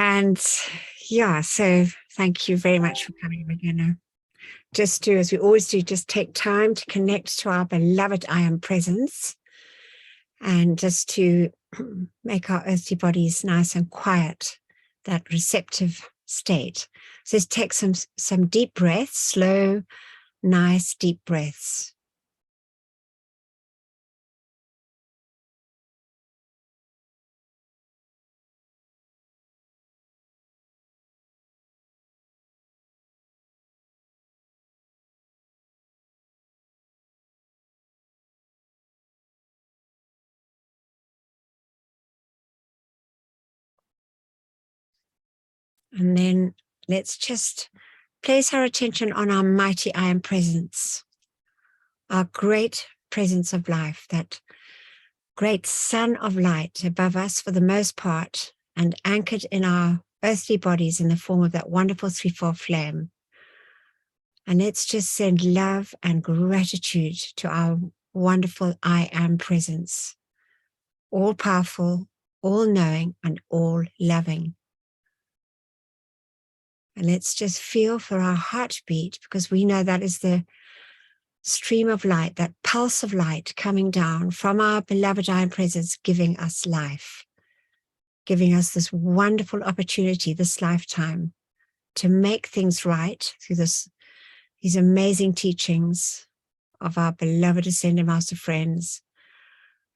And yeah, so thank you very much for coming. We're going to just do, as we always do, just take time to connect to our beloved I Am Presence, and just to make our earthly bodies nice and quiet, that receptive state. So let's take some deep breaths, slow, nice, deep breaths. And then let's just place our attention on our mighty I Am Presence, our great presence of life, that great sun of light above us for the most part, and anchored in our earthly bodies in the form of that wonderful threefold flame. And let's just send love and gratitude to our wonderful I Am Presence, all powerful, all knowing, and all loving. And let's just feel for our heartbeat, because we know that is the stream of light, that pulse of light coming down from our beloved I Am Presence, giving us life, giving us this wonderful opportunity, this lifetime, to make things right through these amazing teachings of our beloved Ascended Master friends,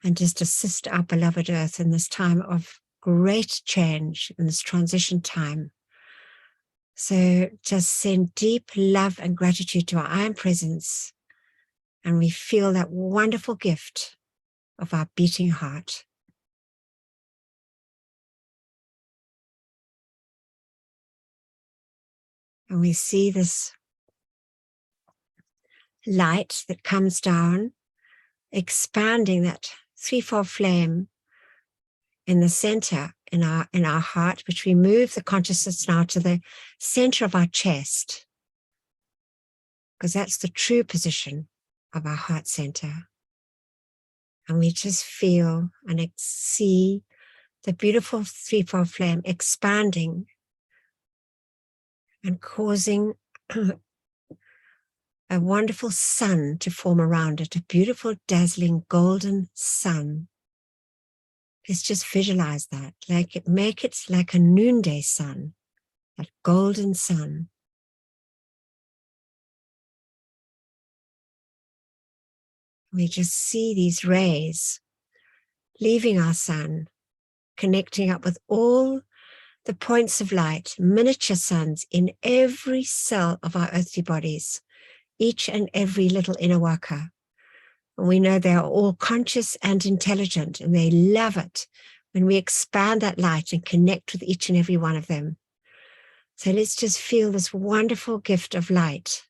and just assist our beloved Earth in this time of great change, in this transition time. So just send deep love and gratitude to our I Am Presence, and we feel that wonderful gift of our beating heart. And we see this light that comes down, expanding that threefold flame in the center, in our heart, which we move the consciousness now to the center of our chest, because that's the true position of our heart center. And we just feel and see the beautiful threefold flame expanding and causing a wonderful sun to form around it, a beautiful, dazzling, golden sun. Let's just visualize that, make it like a noonday sun, that golden sun. We just see these rays leaving our sun, connecting up with all the points of light, miniature suns in every cell of our earthly bodies, each and every little inner worker. And we know they are all conscious and intelligent, and they love it when we expand that light and connect with each and every one of them. So let's just feel this wonderful gift of light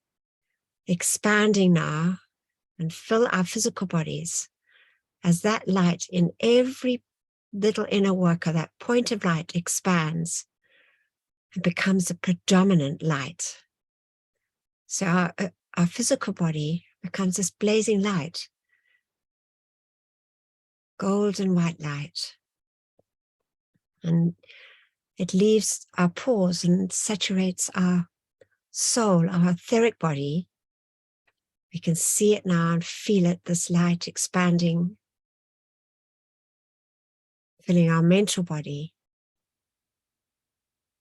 expanding now, and fill our physical bodies as that light in every little inner worker, that point of light, expands and becomes a predominant light. So our physical body becomes this blazing light, golden white light. And it leaves our pores and saturates our soul, our etheric body. We can see it now and feel it, this light expanding, filling our mental body.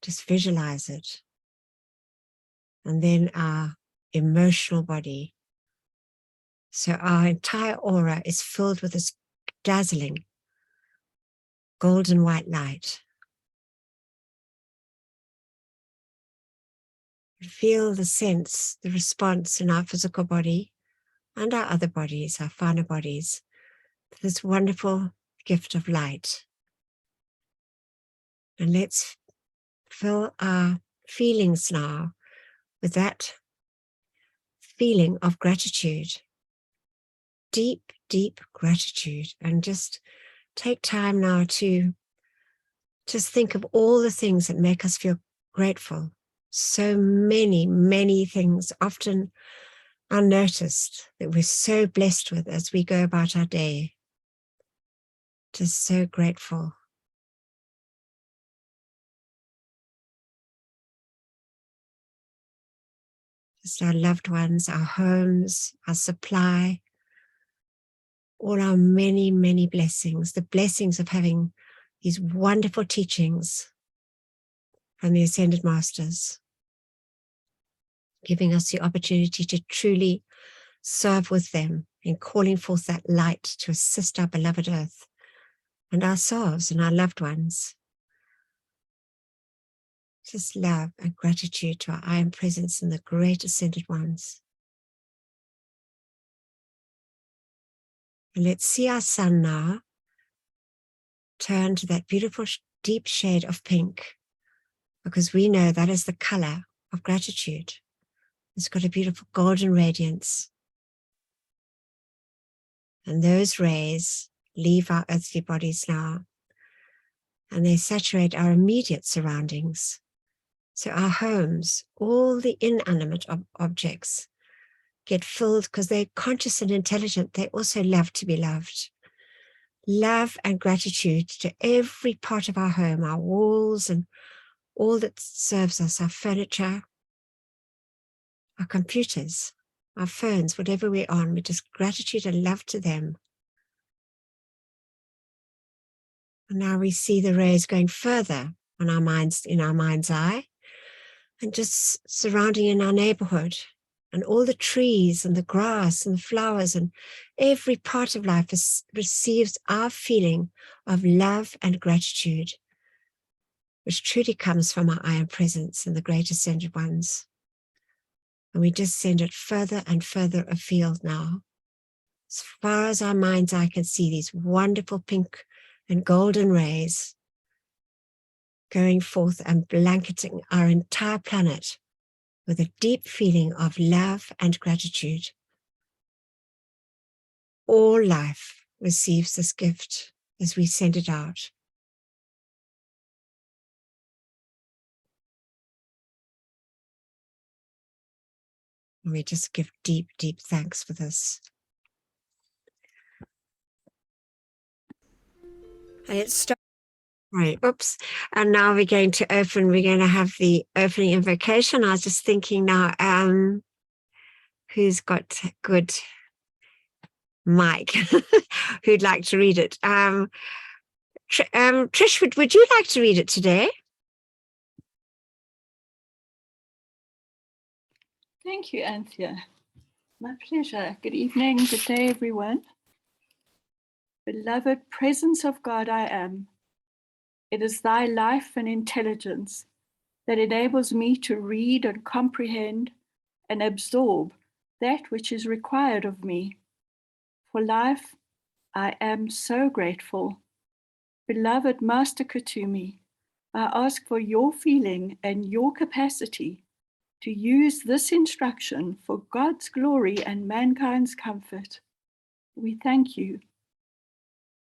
Just visualize it. And then our emotional body. So our entire aura is filled with this dazzling golden white light. Feel the sense, the response in our physical body and our other bodies, our finer bodies, to this wonderful gift of light. And let's fill our feelings now with that feeling of gratitude, deep, deep gratitude. And just take time now to just think of all the things that make us feel grateful. So many, many things, often unnoticed, that we're so blessed with as we go about our day. Just so grateful. just our loved ones, our homes, our supply, all our many, many blessings, the blessings of having these wonderful teachings from the Ascended Masters, giving us the opportunity to truly serve with them in calling forth that light to assist our beloved earth and ourselves and our loved ones. Just love and gratitude to our I Am Presence and the great Ascended Ones. And let's see our sun now turn to that beautiful deep shade of pink, because we know that is the color of gratitude. It's got a beautiful golden radiance. And those rays leave our earthly bodies now, and they saturate our immediate surroundings. So our homes, all the inanimate objects, get filled because they're conscious and intelligent. They also love to be loved. Love and gratitude to every part of our home, our walls and all that serves us, our furniture, our computers, our phones, whatever we're on, we just gratitude and love to them. And now we see the rays going further on our minds, in our mind's eye, and just surrounding in our neighborhood, and all the trees and the grass and the flowers and every part of life receives our feeling of love and gratitude, which truly comes from our I Am Presence and the great Ascended Ones. And we just send it further and further afield now. As far as our mind's eye can see, these wonderful pink and golden rays going forth and blanketing our entire planet with a deep feeling of love and gratitude. All life receives this gift as we send it out. And we just give deep, deep thanks for this. And it starts. Right, oops. And now we're going to have the opening invocation. I was just thinking now, who's got good mic, who'd like to read it? Trish, would you like to read it today? Thank you, Anthea. My pleasure. Good evening, good day, everyone. Beloved presence of God, I am. It is thy life and intelligence that enables me to read and comprehend and absorb that which is required of me. For life, I am so grateful. Beloved Master Kutumi, I ask for your feeling and your capacity to use this instruction for God's glory and mankind's comfort. We thank you.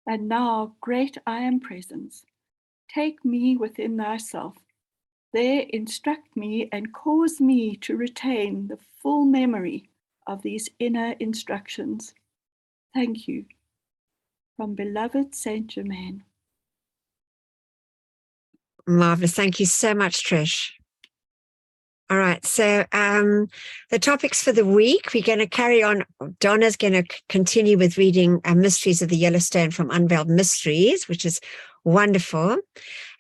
And now, great I Am Presence, take me within thyself. There instruct me and cause me to retain the full memory of these inner instructions. Thank you. From beloved Saint Germain. Marvelous. Thank you so much, Trish. All right, so the topics for the week, we're going to carry on. Donna's going to continue with reading Mysteries of the Yellowstone from Unveiled Mysteries, which is wonderful.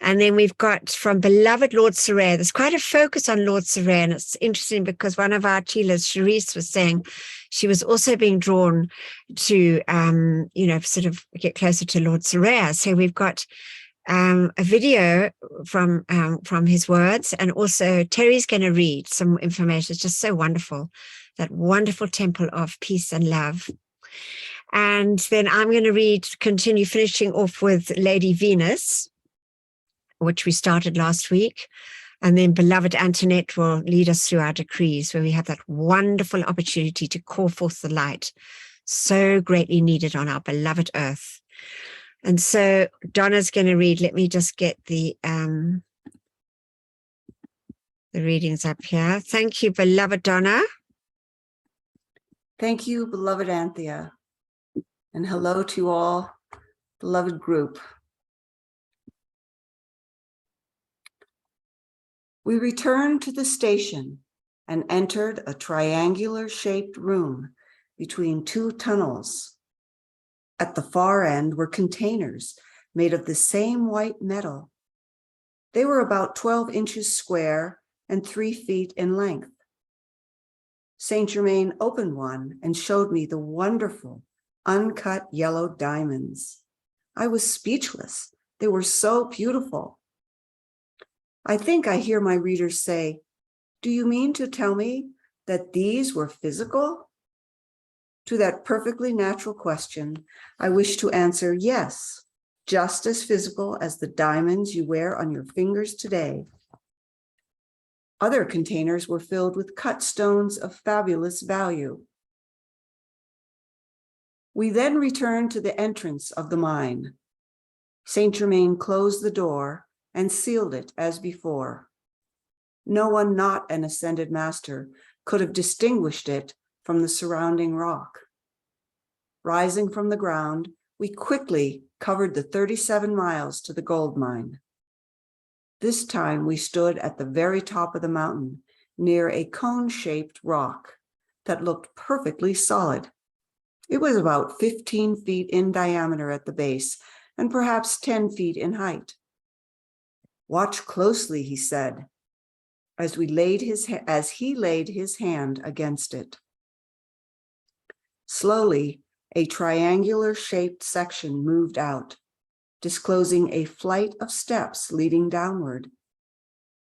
And then we've got from Beloved Lord Saray. There's quite a focus on Lord Saray, and it's interesting because one of our Chilas, Charisse, was saying she was also being drawn to, sort of get closer to Lord Saray. So we've got a video from his words, and also Terry's going to read some information. It's just so wonderful, that wonderful temple of peace and love. And then I'm going to continue finishing off with Lady Venus, which we started last week. And then beloved Antoinette will lead us through our decrees, where we have that wonderful opportunity to call forth the light so greatly needed on our beloved earth. And so Donna's going to read. Let me just get the readings up here. Thank you, beloved Donna. Thank you, beloved Anthea. And hello to all, beloved group. We return to the station and entered a triangular-shaped room between two tunnels. At the far end were containers made of the same white metal. They were about 12 inches square and 3 feet in length. Saint Germain opened one and showed me the wonderful, uncut yellow diamonds. I was speechless. They were so beautiful. I think I hear my readers say, "Do you mean to tell me that these were physical?" To that perfectly natural question, I wish to answer yes, just as physical as the diamonds you wear on your fingers today. Other containers were filled with cut stones of fabulous value. We then returned to the entrance of the mine. Saint Germain closed the door and sealed it as before. No one not an ascended master could have distinguished it from the surrounding rock. Rising from the ground, we quickly covered the 37 miles to the gold mine. This time we stood at the very top of the mountain, near a cone-shaped rock that looked perfectly solid. It was about 15 feet in diameter at the base and perhaps 10 feet in height. "Watch closely," he said, as he laid his hand against it. Slowly, a triangular-shaped section moved out, disclosing a flight of steps leading downward.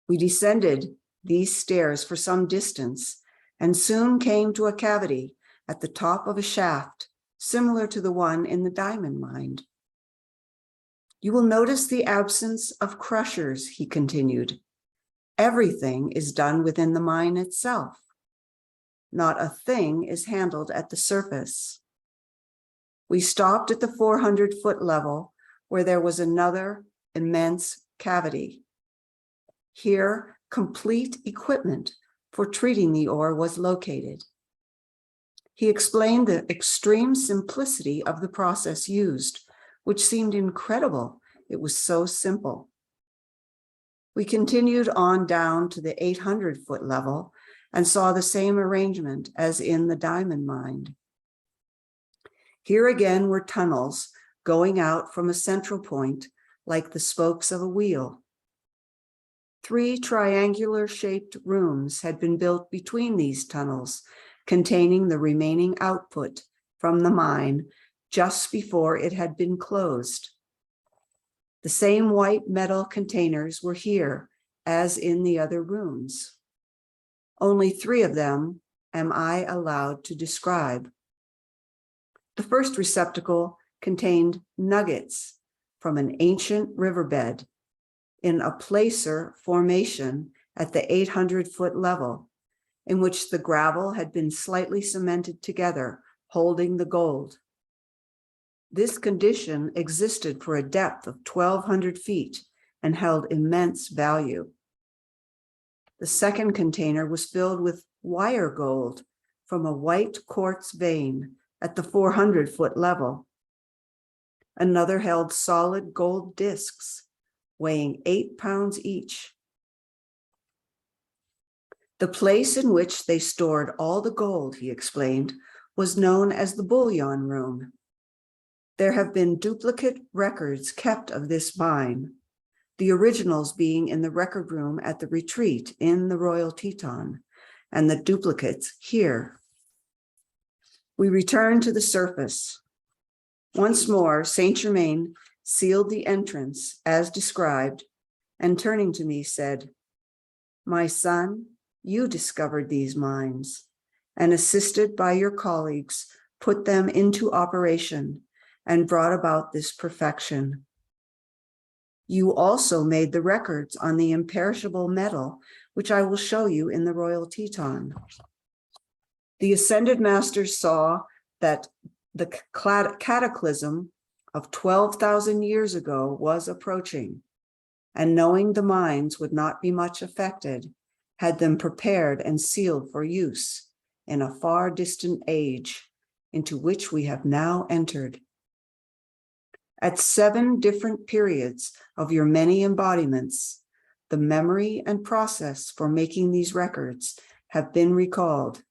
We descended these stairs for some distance and soon came to a cavity at the top of a shaft similar to the one in the diamond mine. "You will notice the absence of crushers," he continued. "Everything is done within the mine itself. Not a thing is handled at the surface." We stopped at the 400-foot level, where there was another immense cavity. Here, complete equipment for treating the ore was located. He explained the extreme simplicity of the process used, which seemed incredible. It was so simple. We continued on down to the 800-foot level and saw the same arrangement as in the diamond mine. Here again were tunnels going out from a central point like the spokes of a wheel. 3 triangular-shaped rooms had been built between these tunnels, containing the remaining output from the mine just before it had been closed. The same white metal containers were here as in the other rooms. Only 3 of them am I allowed to describe. The first receptacle contained nuggets from an ancient riverbed in a placer formation at the 800-foot level, in which the gravel had been slightly cemented together, holding the gold. This condition existed for a depth of 1,200 feet and held immense value. The second container was filled with wire gold from a white quartz vein at the 400-foot level. Another held solid gold discs weighing 8 pounds each. The place in which they stored all the gold, he explained, was known as the bullion room. There have been duplicate records kept of this mine, the originals being in the record room at the retreat in the Royal Teton, and the duplicates here. We returned to the surface. Once more, Saint Germain sealed the entrance as described, and turning to me said, "My son, you discovered these mines, and assisted by your colleagues, put them into operation and brought about this perfection. You also made the records on the imperishable metal, which I will show you in the Royal Teton." The Ascended Masters saw that the cataclysm of 12,000 years ago was approaching, and knowing the mines would not be much affected, had them prepared and sealed for use in a far distant age into which we have now entered. At 7 different periods of your many embodiments, the memory and process for making these records have been recalled.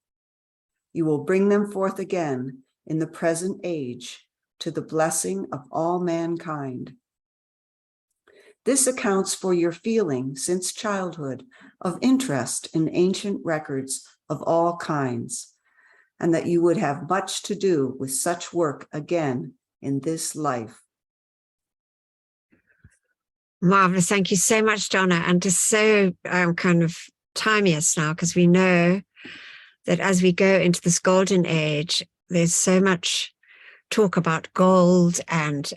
You will bring them forth again in the present age to the blessing of all mankind. This accounts for your feeling since childhood of interest in ancient records of all kinds, and that you would have much to do with such work again in this life. Marvelous. Thank you so much, Donna. And just so kind of timing us now, because we know that as we go into this golden age, there's so much talk about gold and,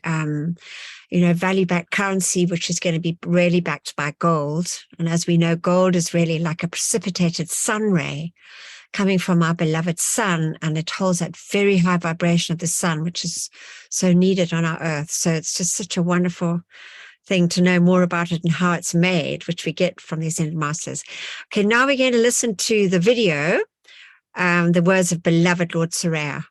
value-backed currency, which is going to be really backed by gold. And as we know, gold is really like a precipitated sun ray coming from our beloved sun, and it holds that very high vibration of the sun, which is so needed on our earth. So it's just such a wonderful thing to know more about it and how it's made, which we get from the Ascended Masters. Okay, now we're going to listen to the video, the words of beloved Lord Soraya.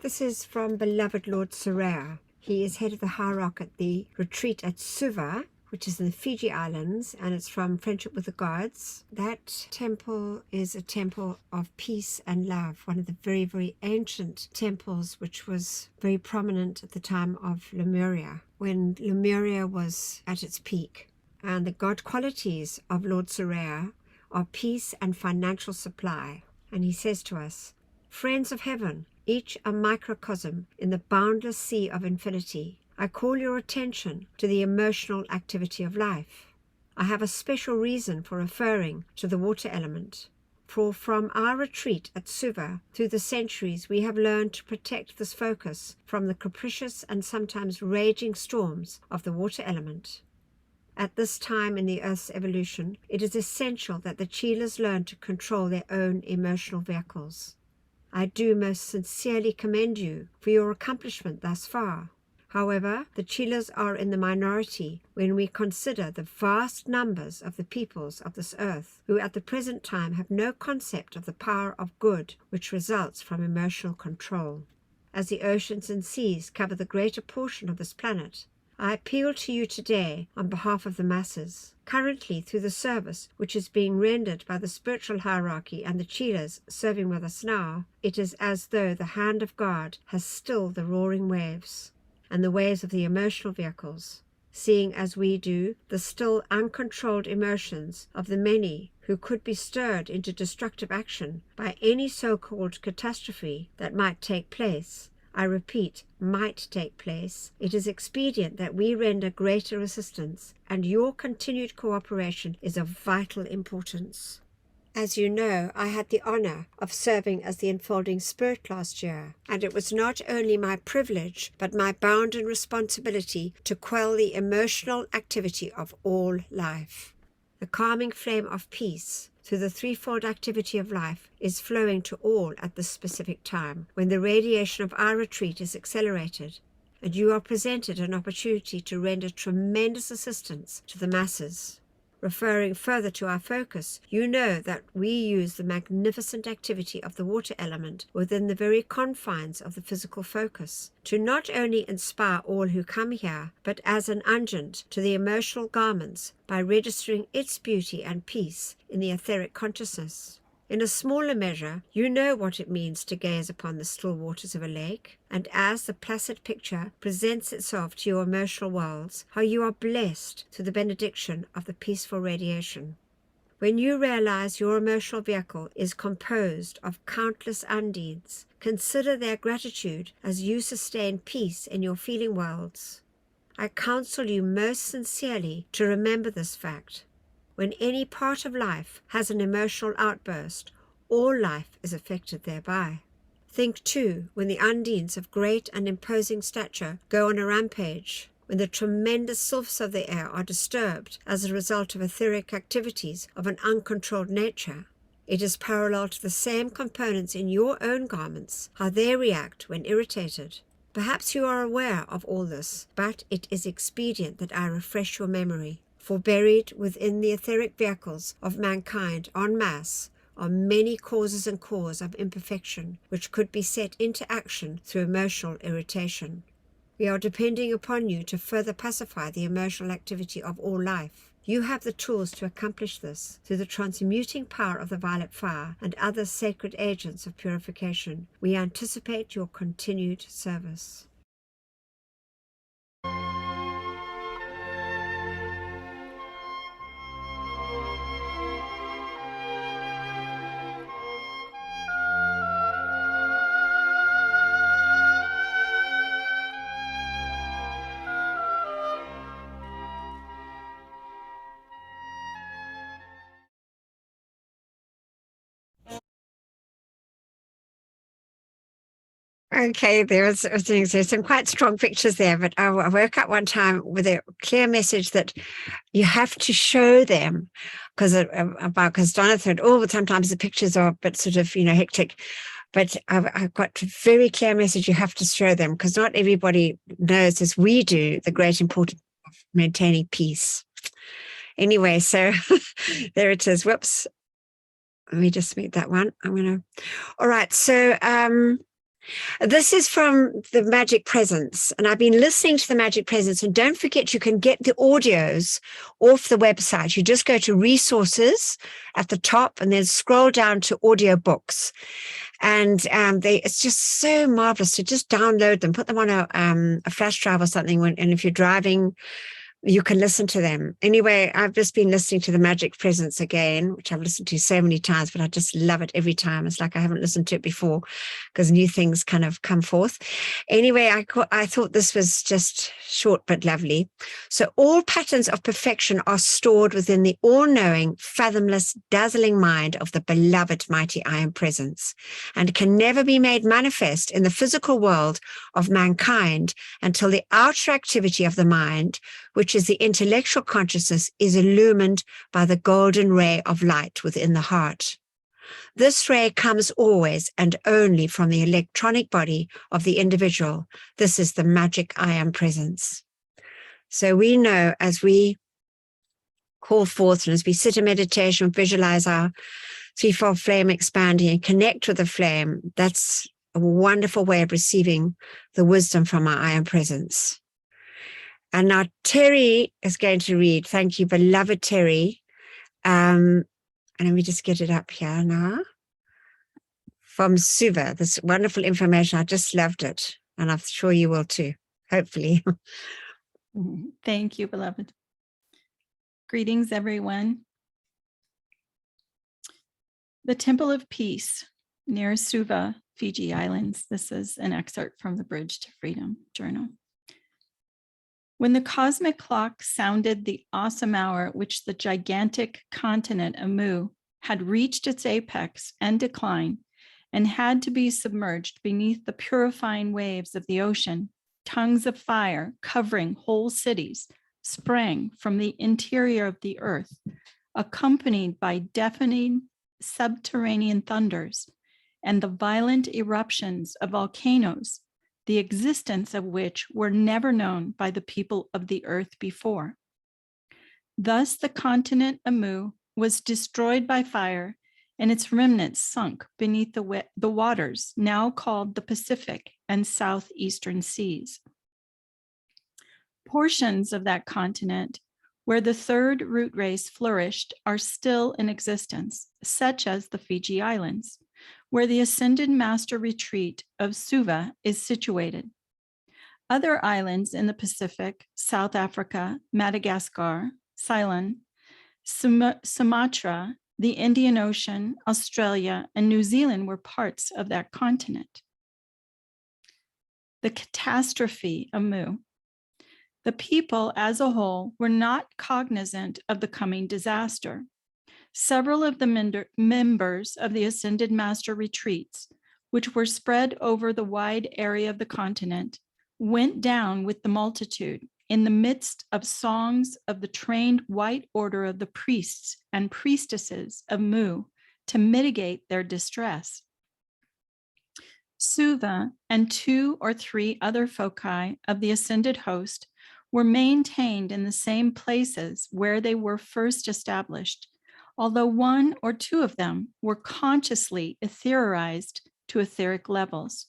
This is from beloved Lord Soraya. He is head of the hierarch at the retreat at Suva, which is in the Fiji Islands, and it's from Friendship with the Gods. That temple is a temple of peace and love, one of the very, very ancient temples, which was very prominent at the time of Lemuria, when Lemuria was at its peak. And the God qualities of Lord Soraya are peace and financial supply. And he says to us, friends of heaven, each a microcosm in the boundless sea of infinity, I call your attention to the emotional activity of life. I have a special reason for referring to the water element, for from our retreat at Suva through the centuries we have learned to protect this focus from the capricious and sometimes raging storms of the water element. At this time in the Earth's evolution, it is essential that the Chelas learn to control their own emotional vehicles. I do most sincerely commend you for your accomplishment thus far. However, the Chelas are in the minority when we consider the vast numbers of the peoples of this earth who at the present time have no concept of the power of good which results from emotional control. As the oceans and seas cover the greater portion of this planet, I appeal to you today on behalf of the masses. Currently, through the service which is being rendered by the spiritual hierarchy and the Chelas serving with us now, it is as though the hand of God has stilled the roaring waves and the waves of the emotional vehicles, seeing as we do the still uncontrolled emotions of the many who could be stirred into destructive action by any so-called catastrophe that might take place. I repeat, might take place. It is expedient that we render greater assistance, and your continued cooperation is of vital importance. As you know, I had the honor of serving as the Enfolding Spirit last year, and it was not only my privilege, but my bounden responsibility to quell the emotional activity of all life. The calming flame of peace, through the threefold activity of life, is flowing to all at this specific time, when the radiation of our retreat is accelerated, and you are presented an opportunity to render tremendous assistance to the masses. Referring further to our focus, you know that we use the magnificent activity of the water element within the very confines of the physical focus, to not only inspire all who come here, but as an unguent to the emotional garments by registering its beauty and peace in the etheric consciousness. In a smaller measure, you know what it means to gaze upon the still waters of a lake, and as the placid picture presents itself to your emotional worlds, how you are blessed through the benediction of the peaceful radiation. When you realize your emotional vehicle is composed of countless undines, consider their gratitude as you sustain peace in your feeling worlds. I counsel you most sincerely to remember this fact. When any part of life has an emotional outburst, all life is affected thereby. Think, too, when the undines of great and imposing stature go on a rampage, when the tremendous sylphs of the air are disturbed as a result of etheric activities of an uncontrolled nature. It is parallel to the same components in your own garments, how they react when irritated. Perhaps you are aware of all this, but it is expedient that I refresh your memory, for buried within the etheric vehicles of mankind en masse are many causes and cores of imperfection which could be set into action through emotional irritation. We are depending upon you to further pacify the emotional activity of all life. You have the tools to accomplish this through the transmuting power of the violet fire and other sacred agents of purification. We anticipate your continued service. Okay, there's some quite strong pictures there, but I woke up one time with a clear message that you have to show them, because Jonathan, sometimes the pictures are a bit sort of, hectic, but I've got a very clear message. You have to show them, because not everybody knows, as we do, the great importance of maintaining peace. Anyway, so there it is. Whoops. Let me just mute that one. All right. So, this is from the Magic Presence, and I've been listening to the Magic Presence. And don't forget, you can get the audios off the website. You just go to resources at the top and then scroll down to audiobooks. And it's just so marvelous to just download them, put them on a flash drive or something. And if you're driving, you can listen to them. Anyway, I've just been listening to the Magic Presence again, which I've listened to so many times, but I just love it every time. It's like I haven't listened to it before, because new things kind of come forth. Anyway, I thought this was just short but lovely. So all patterns of perfection are stored within the all-knowing, fathomless, dazzling mind of the beloved mighty I Am Presence, and can never be made manifest in the physical world of mankind until the outer activity of the mind, which is the intellectual consciousness, is illumined by the golden ray of light within the heart. This ray comes always and only from the electronic body of the individual. This is the magic I Am Presence. So we know, as we call forth and as we sit in meditation, visualize our threefold flame expanding and connect with the flame, that's a wonderful way of receiving the wisdom from our I Am Presence. And now Terry is going to read. Thank you, beloved Terry. And let me just get it up here now. From Suva, this wonderful information. I just loved it. And I'm sure you will too, hopefully. Thank you, beloved. Greetings, everyone. The Temple of Peace near Suva, Fiji Islands. This is an excerpt from the Bridge to Freedom journal. When the cosmic clock sounded the awesome hour at which the gigantic continent Amu had reached its apex and decline and had to be submerged beneath the purifying waves of the ocean, tongues of fire covering whole cities sprang from the interior of the earth, accompanied by deafening subterranean thunders and the violent eruptions of volcanoes, the existence of which were never known by the people of the earth before. Thus the continent Amu was destroyed by fire, and its remnants sunk beneath the waters now called the Pacific and Southeastern Seas. Portions of that continent where the third root race flourished are still in existence, such as the Fiji Islands, where the Ascended Master Retreat of Suva is situated. Other islands in the Pacific, South Africa, Madagascar, Ceylon, Sumatra, the Indian Ocean, Australia, and New Zealand were parts of that continent. The catastrophe of Mu. The people as a whole were not cognizant of the coming disaster. Several of the members of the Ascended Master Retreats, which were spread over the wide area of the continent, went down with the multitude in the midst of songs of the trained white order of the priests and priestesses of Mu to mitigate their distress. Suva and 2 or 3 other foci of the ascended host were maintained in the same places where they were first established, although 1 or 2 of them were consciously etherized to etheric levels.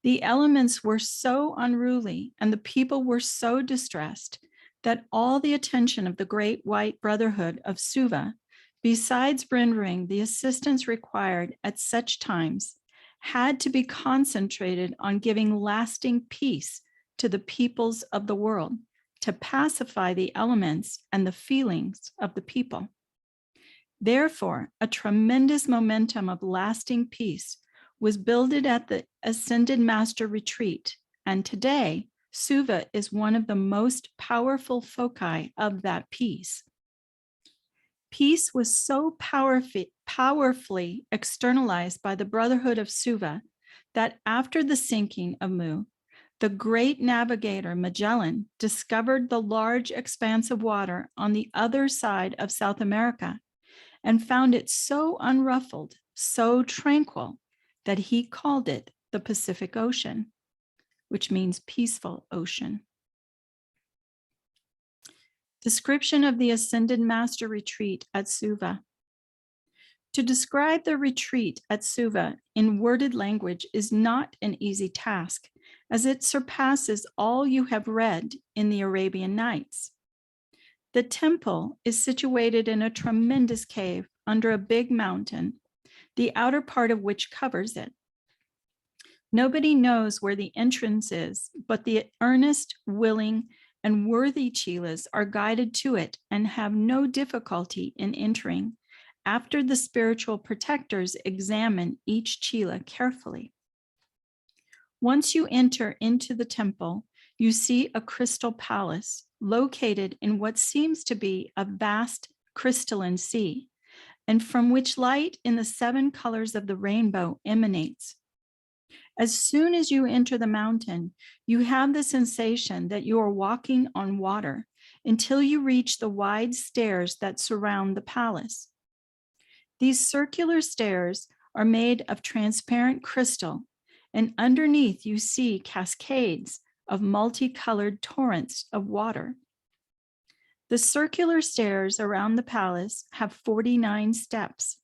The elements were so unruly and the people were so distressed that all the attention of the Great White Brotherhood of Suva, besides rendering the assistance required at such times, had to be concentrated on giving lasting peace to the peoples of the world, to pacify the elements and the feelings of the people. Therefore, a tremendous momentum of lasting peace was builded at the Ascended Master Retreat, and today, Suva is one of the most powerful foci of that peace. Peace was so powerfully externalized by the Brotherhood of Suva that after the sinking of Mu, the great navigator Magellan discovered the large expanse of water on the other side of South America and found it so unruffled, so tranquil, that he called it the Pacific Ocean, which means peaceful ocean. Description of the Ascended Master Retreat at Suva. To describe the retreat at Suva in worded language is not an easy task, as it surpasses all you have read in the Arabian Nights. The temple is situated in a tremendous cave under a big mountain, the outer part of which covers it. Nobody knows where the entrance is, but the earnest, willing, and worthy chelas are guided to it and have no difficulty in entering after the spiritual protectors examine each chela carefully. Once you enter into the temple, you see a crystal palace located in what seems to be a vast crystalline sea, and from which light in the 7 colors of the rainbow emanates. As soon as you enter the mountain, you have the sensation that you are walking on water until you reach the wide stairs that surround the palace. These circular stairs are made of transparent crystal, and underneath you see cascades of multicolored torrents of water. The circular stairs around the palace have 49 steps.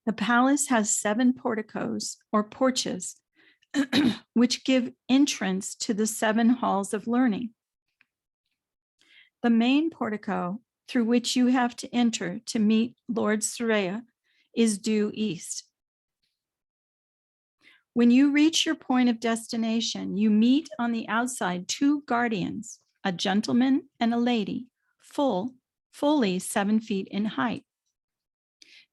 The palace has 7 porticos or porches, which give entrance to the 7 halls of learning. The main portico through which you have to enter to meet Lord Surya is due east. When you reach your point of destination, you meet on the outside 2 guardians, a gentleman and a lady, fully 7 feet in height.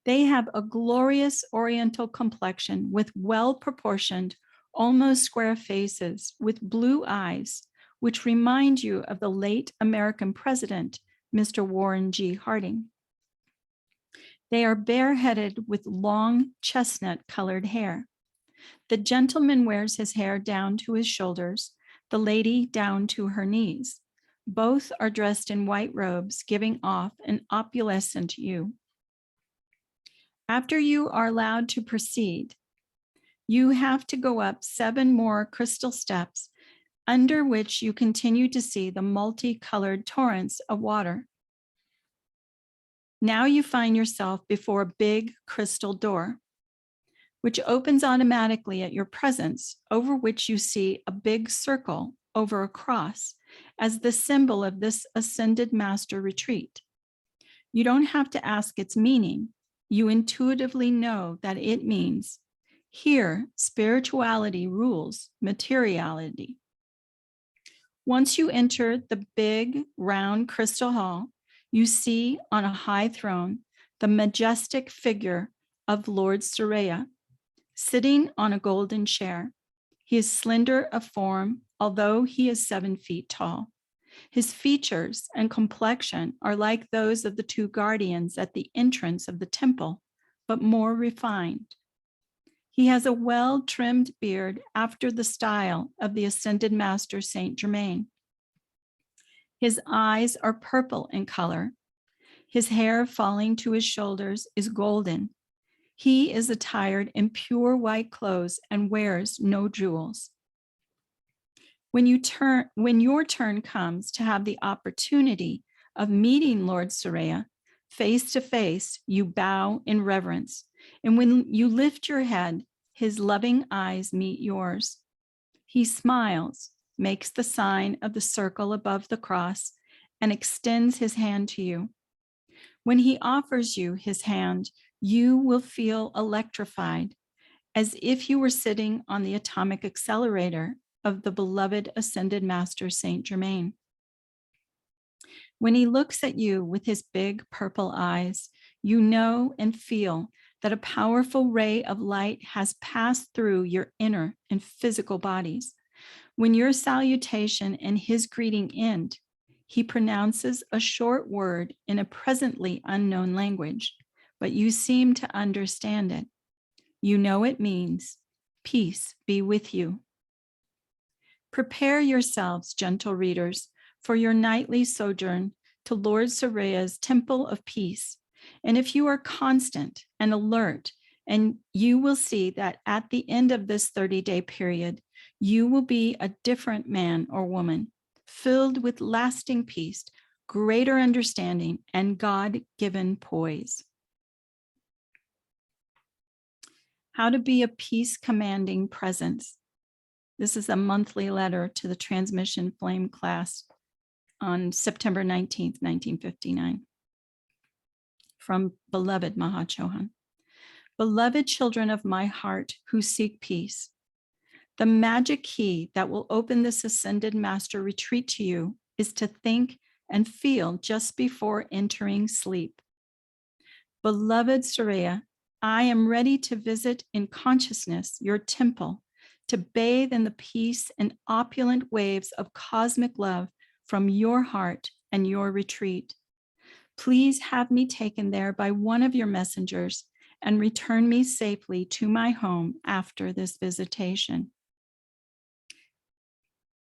They have a glorious oriental complexion with well-proportioned, almost square faces with blue eyes, which remind you of the late American president, Mr. Warren G. Harding. They are bareheaded with long chestnut-colored hair. The gentleman wears his hair down to his shoulders, the lady down to her knees. Both are dressed in white robes, giving off an opulescent hue. After you are allowed to proceed, you have to go up 7 more crystal steps, under which you continue to see the multicolored torrents of water. Now you find yourself before a big crystal door, which opens automatically at your presence, over which you see a big circle over a cross as the symbol of this Ascended Master Retreat. You don't have to ask its meaning. You intuitively know that it means, here, spirituality rules materiality. Once you enter the big, round crystal hall, you see on a high throne the majestic figure of Lord Surya, sitting on a golden chair. He is slender of form, although he is 7 feet tall. His features and complexion are like those of the 2 guardians at the entrance of the temple, but more refined. He has a well-trimmed beard after the style of the Ascended Master Saint Germain. His eyes are purple in color. His hair falling to his shoulders is golden. He is attired in pure white clothes and wears no jewels. When your turn comes to have the opportunity of meeting Lord Saraya face to face, you bow in reverence. And when you lift your head, his loving eyes meet yours. He smiles, makes the sign of the circle above the cross, and extends his hand to you. When he offers you his hand, you will feel electrified, as if you were sitting on the atomic accelerator of the beloved ascended master, Saint Germain. When he looks at you with his big purple eyes, you know and feel that a powerful ray of light has passed through your inner and physical bodies. When your salutation and his greeting end, he pronounces a short word in a presently unknown language, but you seem to understand it. You know it means, peace be with you. Prepare yourselves, gentle readers, for your nightly sojourn to Lord Saraya's Temple of Peace. And if you are constant and alert, and you will see that at the end of this 30-day period, you will be a different man or woman, filled with lasting peace, greater understanding, and God-given poise. How to be a peace-commanding presence. This is a monthly letter to the Transmission Flame class on September 19th, 1959. From beloved Mahachohan. Beloved children of my heart who seek peace, the magic key that will open this ascended master retreat to you is to think and feel just before entering sleep. Beloved Saraya, I am ready to visit in consciousness your temple, to bathe in the peace and opulent waves of cosmic love from your heart and your retreat. Please have me taken there by one of your messengers and return me safely to my home after this visitation.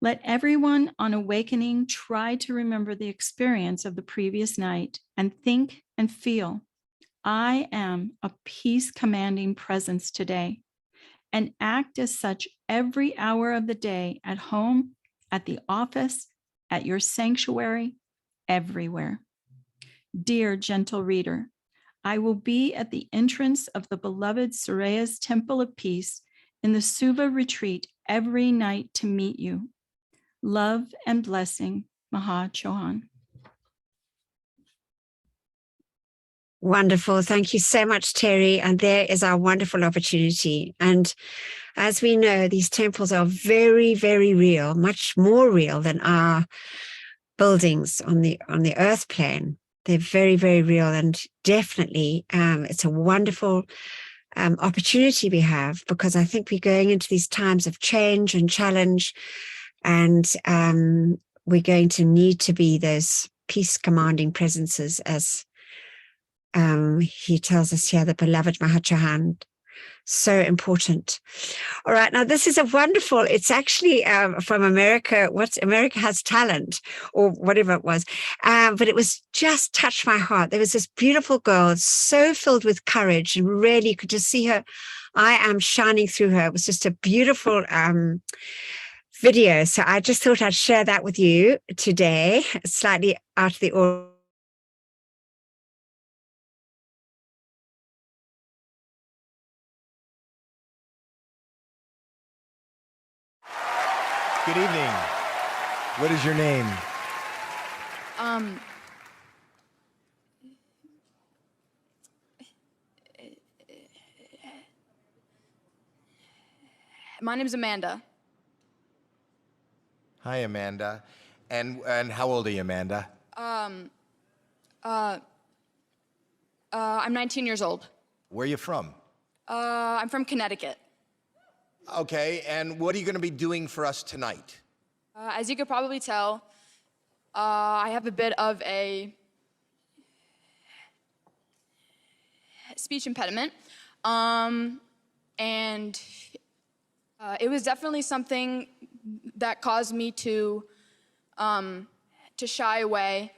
Let everyone on awakening try to remember the experience of the previous night and think and feel, I am a peace-commanding presence today, and act as such every hour of the day at home, at the office, at your sanctuary, everywhere. Dear gentle reader, I will be at the entrance of the beloved Saraya's Temple of Peace in the Suva retreat every night to meet you. Love and blessing, Maha Chohan. Wonderful. Thank you so much, Terry. And there is our wonderful opportunity. And as we know, these temples are very, very real, much more real than our buildings on the earth plane. They're very, very real, and definitely it's a wonderful opportunity we have, because I think we're going into these times of change and challenge, and we're going to need to be those peace commanding presences, as he tells us here, the beloved Mahachohan. So important. All right, now this is a wonderful, it's actually from America, America Has Talent, or whatever it was, but it was just touched my heart. There was this beautiful girl, so filled with courage, and really you could just see her, I am shining through her. It was just a beautiful video. So I just thought I'd share that with you today, slightly out of the ordinary. Good evening. What is your name? My name's Amanda. Hi, Amanda. And how old are you, Amanda? I'm 19 years old. Where are you from? I'm from Connecticut. Okay, and what are you going to be doing for us tonight? As you could probably tell, I have a bit of a speech impediment, and it was definitely something that caused me to shy away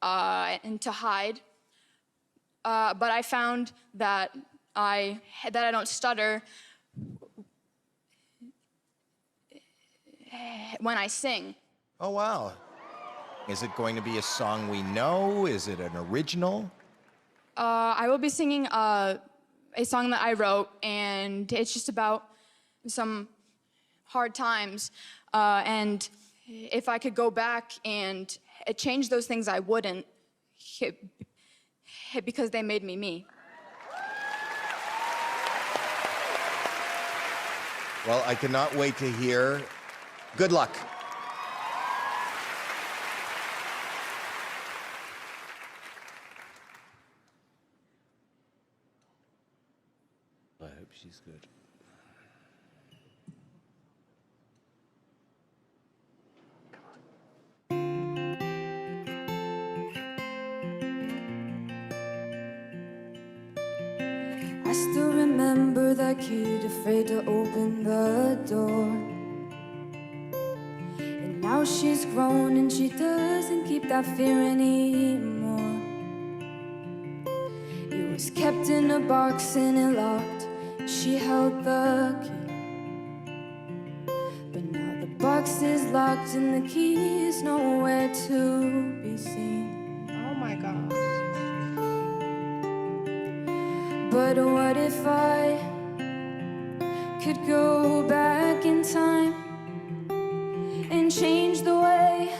and to hide. But I found that I don't stutter when I sing. Oh, wow. Is it going to be a song we know? Is it an original? I will be singing a song that I wrote, and it's just about some hard times. And if I could go back and change those things, I wouldn't, because they made me me. Well, I cannot wait to hear. Good luck. I hope she's good. I still remember that kid afraid to open the door. And now she's grown and she doesn't keep that fear anymore. It was kept in a box and it locked. She held the key. But now the box is locked and the key is nowhere to be seen. Oh my gosh. But what if I could go back in time and change the way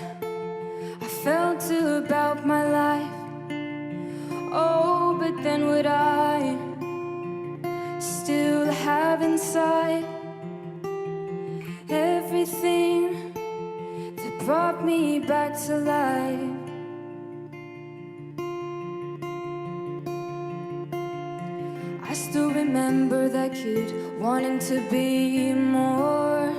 I felt about my life? Oh, but then would I still have inside everything that brought me back to life? I still remember that kid wanting to be more.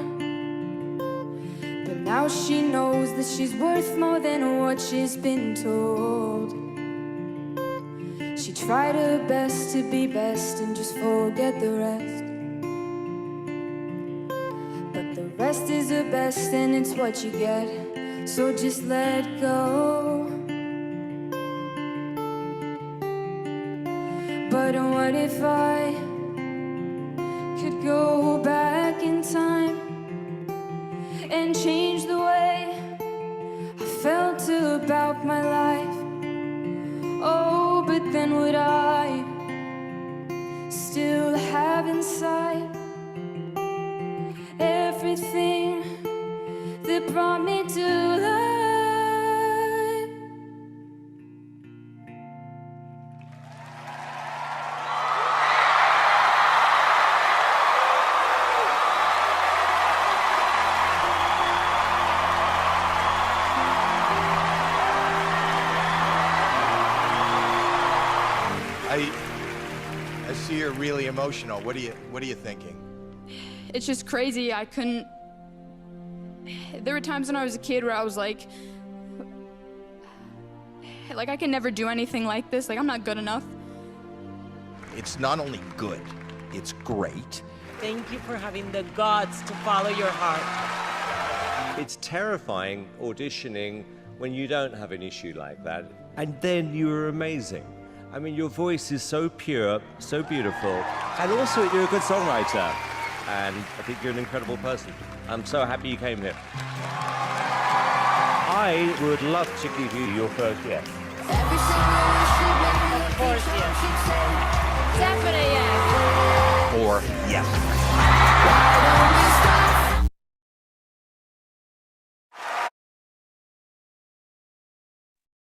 But now she knows that she's worth more than what she's been told. She tried her best to be best and just forget the rest. But the rest is the best and it's what you get, so just let go. But what if I could go back in time and change the way I felt about my life? Oh, but then would I still have inside everything that brought me to life? I see you're really emotional. What are you thinking? It's just crazy. I couldn't. There were times when I was a kid where I was like I can never do anything like this. Like, I'm not good enough. It's not only good, it's great. Thank you for having the guts to follow your heart. It's terrifying auditioning when you don't have an issue like that. And then you were amazing. I mean, your voice is so pure, so beautiful. And also, you're a good songwriter. And I think you're an incredible person. I'm so happy you came here. I would love to give you your first yes. Of course, yes. Definitely yes. Or yes.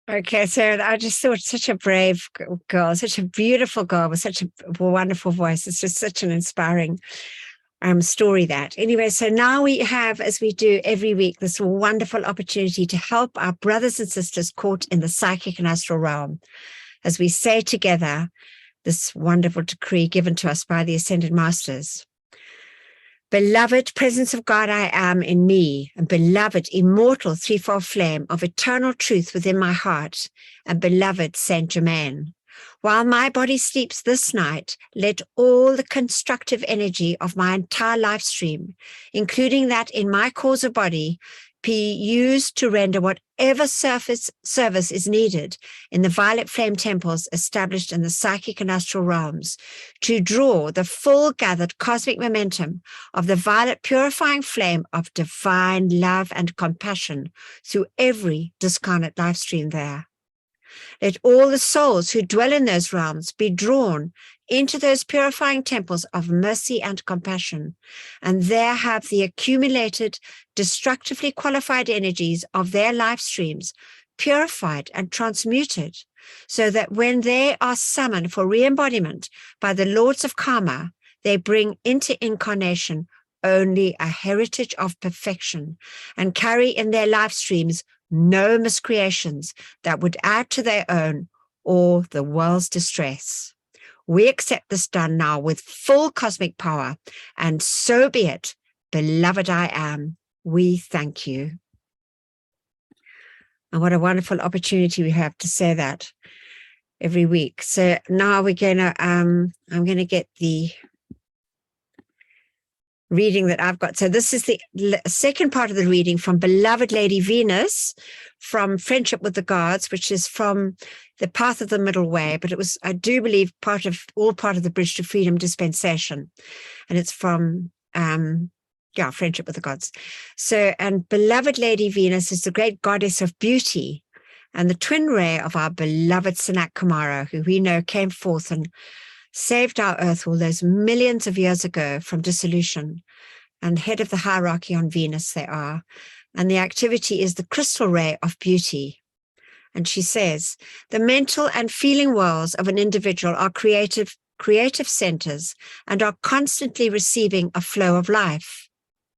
Okay, so I just thought such a brave girl, such a beautiful girl with such a wonderful voice. It's just such an inspiring story that. Anyway, so now we have, as we do every week, this wonderful opportunity to help our brothers and sisters caught in the psychic and astral realm, as we say together this wonderful decree given to us by the Ascended Masters. Beloved presence of God, I am in me, and beloved immortal threefold flame of eternal truth within my heart, and beloved Saint Germain. While my body sleeps this night, let all the constructive energy of my entire life stream, including that in my causal body, be used to render whatever service is needed in the violet flame temples established in the psychic and astral realms to draw the full gathered cosmic momentum of the violet purifying flame of divine love and compassion through every discarnate life stream there. Let all the souls who dwell in those realms be drawn into those purifying temples of mercy and compassion, and there have the accumulated, destructively qualified energies of their life streams purified and transmuted, so that when they are summoned for re-embodiment by the lords of karma, they bring into incarnation only a heritage of perfection and carry in their life streams no miscreations that would add to their own or the world's distress. We accept this done now with full cosmic power, and so be it, beloved I am. We thank you. And what a wonderful opportunity we have to say that every week. So now we're gonna, I'm gonna get the reading that I've got. So this is the second part of the reading from Beloved Lady Venus, from Friendship with the Gods, which is from the Path of the Middle Way, but it was, I do believe, part of the Bridge to Freedom dispensation, and it's from Friendship with the Gods. So, and Beloved Lady Venus is the great goddess of beauty and the twin ray of our beloved Sanat Kumara, who we know came forth and saved our earth all those millions of years ago from dissolution, and head of the hierarchy on Venus they are. And the activity is the crystal ray of beauty. And she says, the mental and feeling worlds of an individual are creative centers and are constantly receiving a flow of life,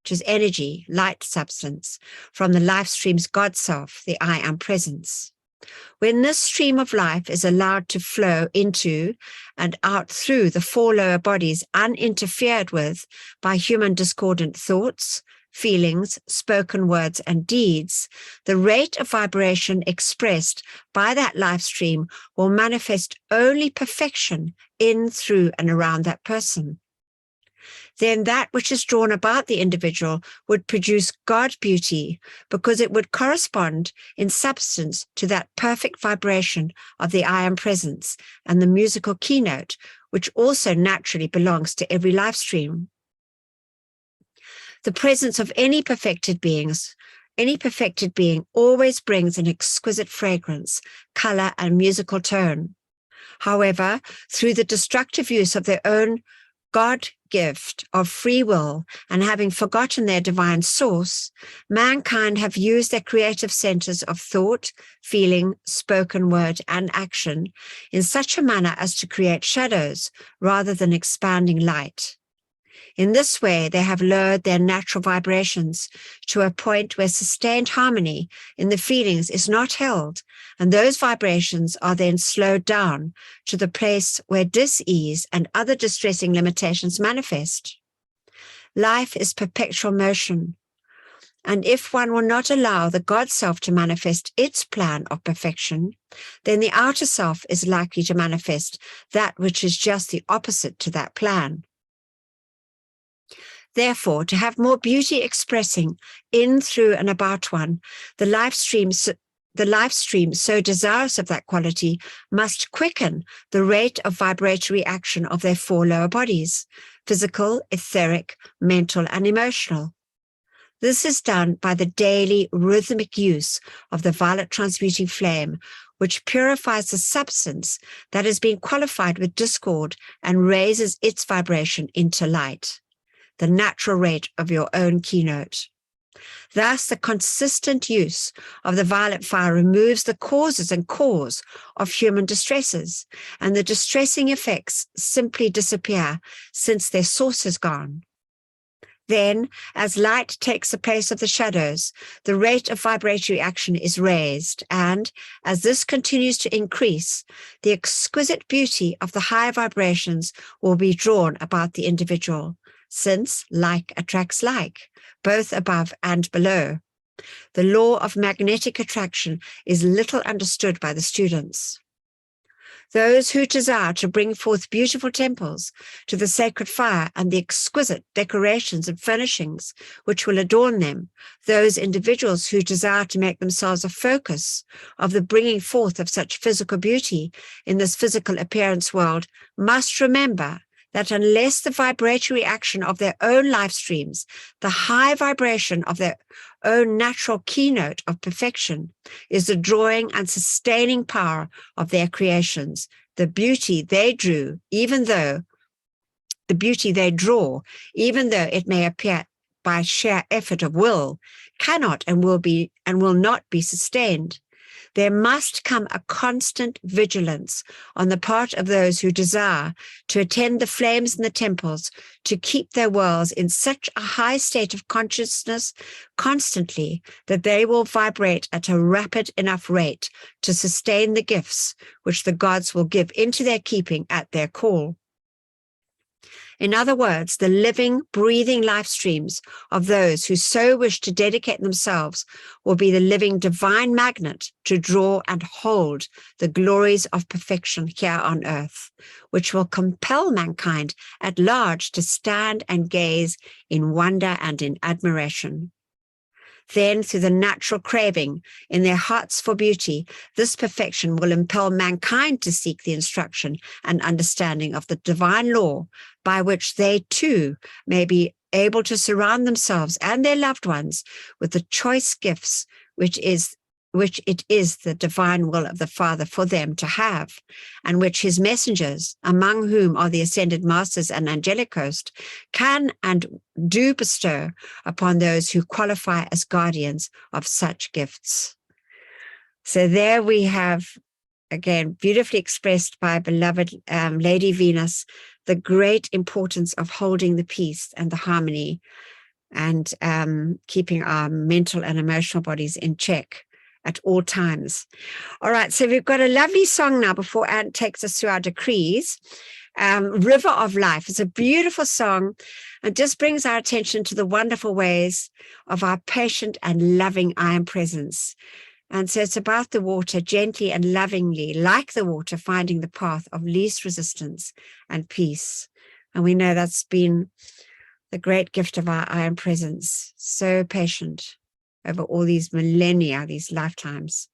which is energy, light substance, from the life stream's God self, the I am presence. When this stream of life is allowed to flow into and out through the four lower bodies uninterfered with by human discordant thoughts, feelings, spoken words, and deeds, the rate of vibration expressed by that life stream will manifest only perfection in, through, and around that person. Then that which is drawn about the individual would produce God beauty, because it would correspond in substance to that perfect vibration of the I am presence and the musical keynote, which also naturally belongs to every life stream. The presence of any perfected being always brings an exquisite fragrance, color, and musical tone. However, through the destructive use of their own God gift of free will, and having forgotten their divine source, mankind have used their creative centers of thought, feeling, spoken word, and action in such a manner as to create shadows rather than expanding light. In this way, they have lowered their natural vibrations to a point where sustained harmony in the feelings is not held, and those vibrations are then slowed down to the place where dis-ease and other distressing limitations manifest. Life is perpetual motion, and if one will not allow the God self to manifest its plan of perfection, then the outer self is likely to manifest that which is just the opposite to that plan. Therefore, to have more beauty expressing in, through, and about one, the life stream so desirous of that quality must quicken the rate of vibratory action of their four lower bodies: physical, etheric, mental, and emotional. This is done by the daily rhythmic use of the violet transmuting flame, which purifies the substance that has been qualified with discord and raises its vibration into light, the natural rate of your own keynote. Thus, the consistent use of the violet fire removes the causes and cause of human distresses, and the distressing effects simply disappear since their source is gone. Then, as light takes the place of the shadows, the rate of vibratory action is raised, and as this continues to increase, the exquisite beauty of the higher vibrations will be drawn about the individual, since like attracts like, both above and below. The law of magnetic attraction is little understood by the students. Those who desire to bring forth beautiful temples to the sacred fire and the exquisite decorations and furnishings which will adorn them, those individuals who desire to make themselves a focus of the bringing forth of such physical beauty in this physical appearance world, must remember that unless the vibratory action of their own life streams, the high vibration of their own natural keynote of perfection, is the drawing and sustaining power of their creations, the beauty they draw, even though it may appear by sheer effort of will, cannot and will not be sustained. There must come a constant vigilance on the part of those who desire to attend the flames in the temples, to keep their worlds in such a high state of consciousness constantly that they will vibrate at a rapid enough rate to sustain the gifts which the gods will give into their keeping at their call. In other words, the living, breathing life streams of those who so wish to dedicate themselves will be the living divine magnet to draw and hold the glories of perfection here on earth, which will compel mankind at large to stand and gaze in wonder and in admiration. Then, through the natural craving in their hearts for beauty, this perfection will impel mankind to seek the instruction and understanding of the divine law by which they too may be able to surround themselves and their loved ones with the choice gifts which it is the divine will of the Father for them to have, and which his messengers, among whom are the ascended masters and angelic host, can and do bestow upon those who qualify as guardians of such gifts. So there we have, again, beautifully expressed by beloved Lady Venus, the great importance of holding the peace and the harmony and keeping our mental and emotional bodies in check at all times. All right, so we've got a lovely song now before Anne takes us through our decrees. River of Life is a beautiful song and just brings our attention to the wonderful ways of our patient and loving I Am Presence. And so it's about the water, gently and lovingly, like the water, finding the path of least resistance and peace. And we know that's been the great gift of our I Am Presence, so patient over all these millennia, these lifetimes.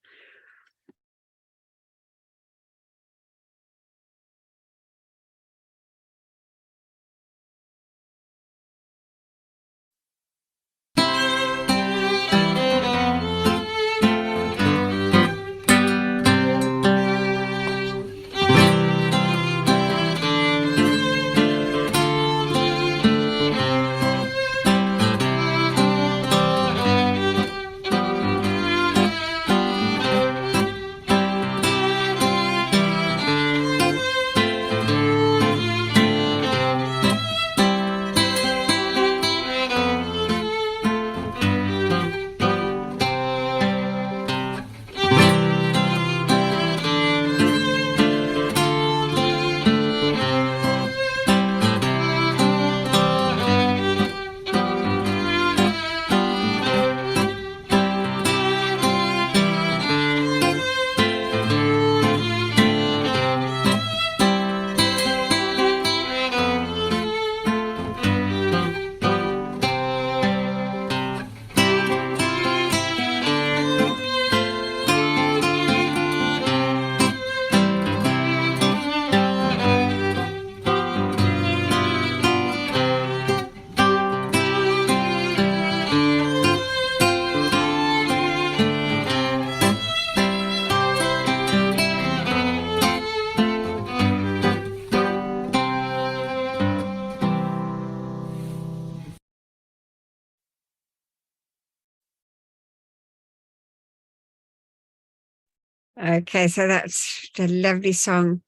Okay, so that's a lovely song.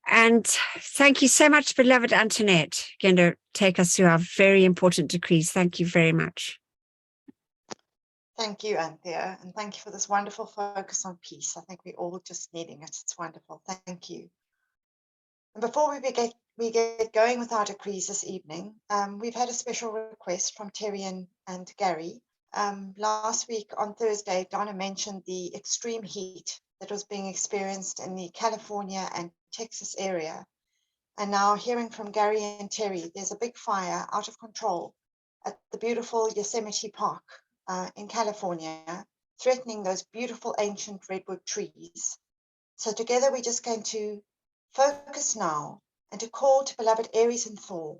And thank you so much, beloved Antoinette, going to take us through our very important decrees. Thank you very much. Thank you, Anthea, and thank you for this wonderful focus on peace. I think we're all just needing it. It's wonderful. Thank you. And before we get going with our decrees this evening, we've had a special request from Terry and Gary. Last week on Thursday, Donna mentioned the extreme heat that was being experienced in the California and Texas area. And now hearing from Gary and Terry, there's a big fire out of control at the beautiful Yosemite Park in California, threatening those beautiful ancient redwood trees. So together we're just going to focus now and to call to beloved Aries and Thor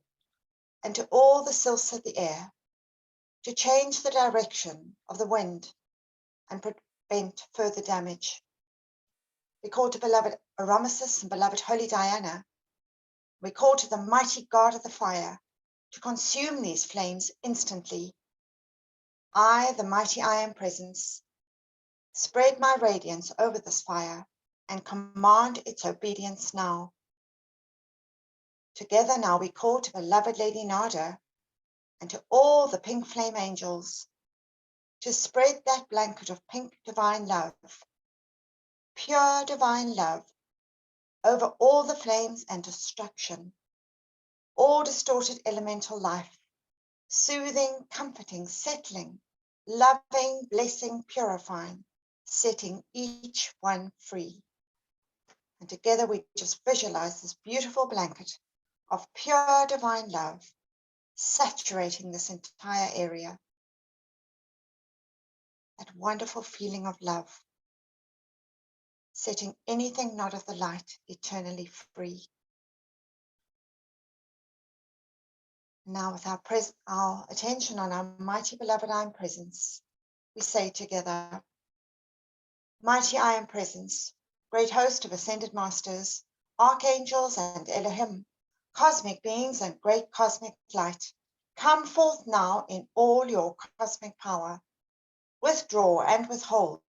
and to all the sylphs of the air to change the direction of the wind and prevent further damage. We call to beloved Aromasis and beloved Holy Diana. We call to the mighty God of the fire to consume these flames instantly. I, the mighty I Am Presence, spread my radiance over this fire and command its obedience now. Together now we call to beloved Lady Nada and to all the pink flame angels to spread that blanket of pink divine love, pure divine love, over all the flames and destruction, all distorted elemental life, soothing, comforting, settling, loving, blessing, purifying, setting each one free. And together we just visualize this beautiful blanket of pure divine love saturating this entire area. That wonderful feeling of love, setting anything not of the light eternally free. Now with our attention on our mighty beloved I Am Presence, we say together, Mighty I Am Presence, great host of ascended masters, archangels and Elohim, cosmic beings and great cosmic light, come forth now in all your cosmic power. Withdraw and withhold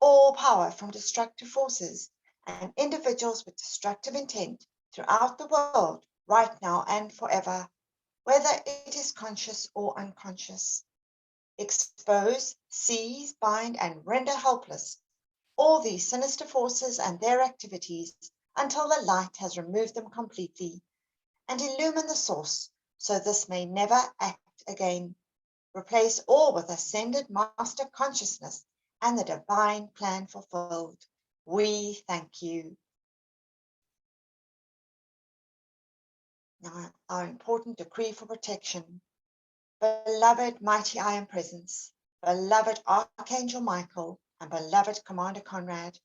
all power from destructive forces and individuals with destructive intent throughout the world, right now and forever, whether it is conscious or unconscious. Expose, seize, bind, and render helpless all these sinister forces and their activities until the light has removed them completely, and illumine the source so this may never act again. Replace all with ascended master consciousness and the divine plan fulfilled. We thank you. Now, our important decree for protection. Beloved mighty I Am Presence, beloved Archangel Michael, and beloved Commander Conrad,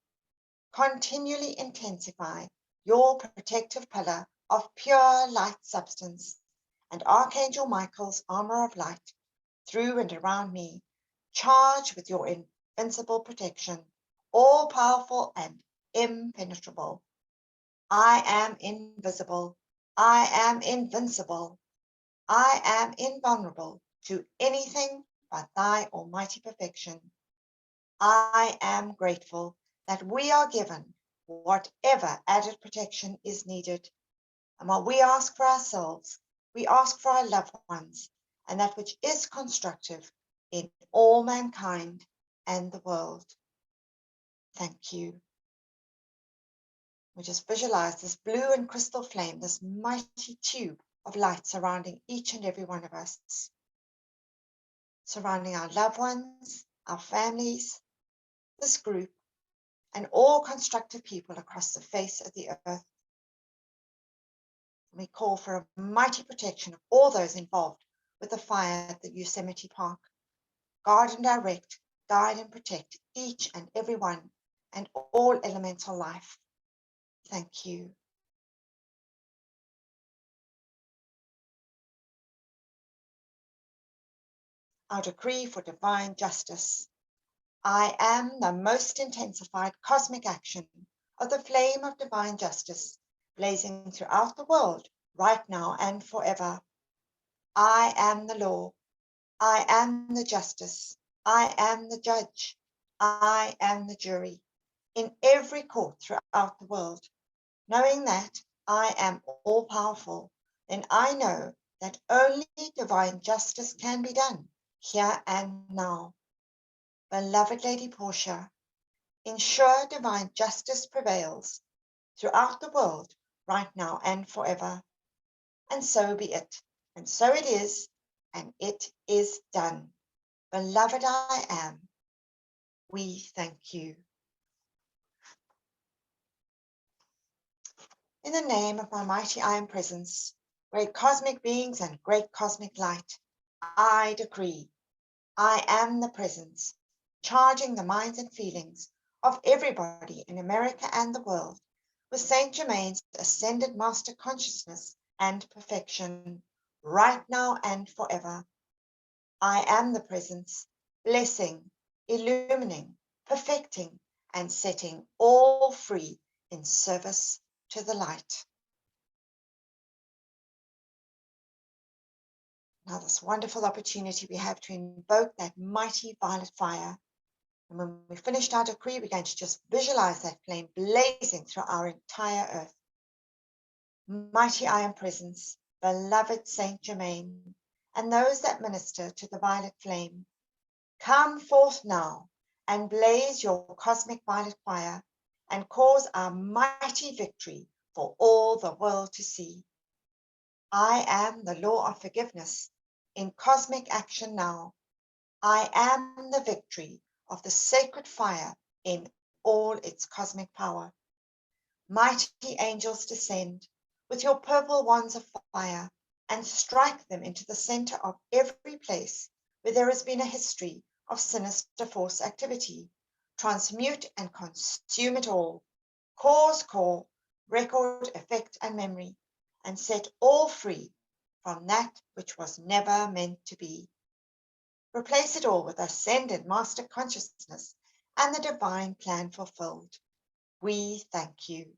continually intensify your protective pillar of pure light substance and Archangel Michael's armor of light through and around me, charged with your invincible protection, all powerful and impenetrable. I am invisible. I am invincible. I am invulnerable to anything but thy almighty perfection. I am grateful that we are given whatever added protection is needed. And while we ask for ourselves, we ask for our loved ones and that which is constructive in all mankind and the world. Thank you. We just visualize this blue and crystal flame, this mighty tube of light surrounding each and every one of us, surrounding our loved ones, our families, this group, and all constructive people across the face of the earth. We call for a mighty protection of all those involved with the fire at the Yosemite Park. Guard and direct, guide and protect each and every one and all elemental life. Thank you. Our decree for divine justice. I am the most intensified cosmic action of the flame of divine justice, blazing throughout the world, right now and forever. I am the law. I am the justice. I am the judge. I am the jury in every court throughout the world. Knowing that I am all powerful, then I know that only divine justice can be done here and now. Beloved Lady Portia, ensure divine justice prevails throughout the world right now and forever. And so be it, and so it is, and it is done. Beloved I am, we thank you. In the name of my mighty I Am Presence, great cosmic beings and great cosmic light, I decree, I am the presence, charging the minds and feelings of everybody in America and the world with Saint Germain's ascended master consciousness and perfection, right now and forever. I am the presence, blessing, illumining, perfecting, and setting all free in service to the light. Now, this wonderful opportunity we have to invoke that mighty violet fire. And when we finished our decree, we're going to just visualize that flame blazing through our entire earth. Mighty I Am Presence, beloved Saint Germain, and those that minister to the violet flame, come forth now and blaze your cosmic violet fire and cause our mighty victory for all the world to see. I am the law of forgiveness in cosmic action now. I am the victory of the sacred fire in all its cosmic power. Mighty angels descend with your purple wands of fire and strike them into the center of every place where there has been a history of sinister force activity. Transmute and consume it all, cause, core, record, effect, and memory, and set all free from that which was never meant to be. Replace it all with ascended master consciousness and the divine plan fulfilled. We thank you.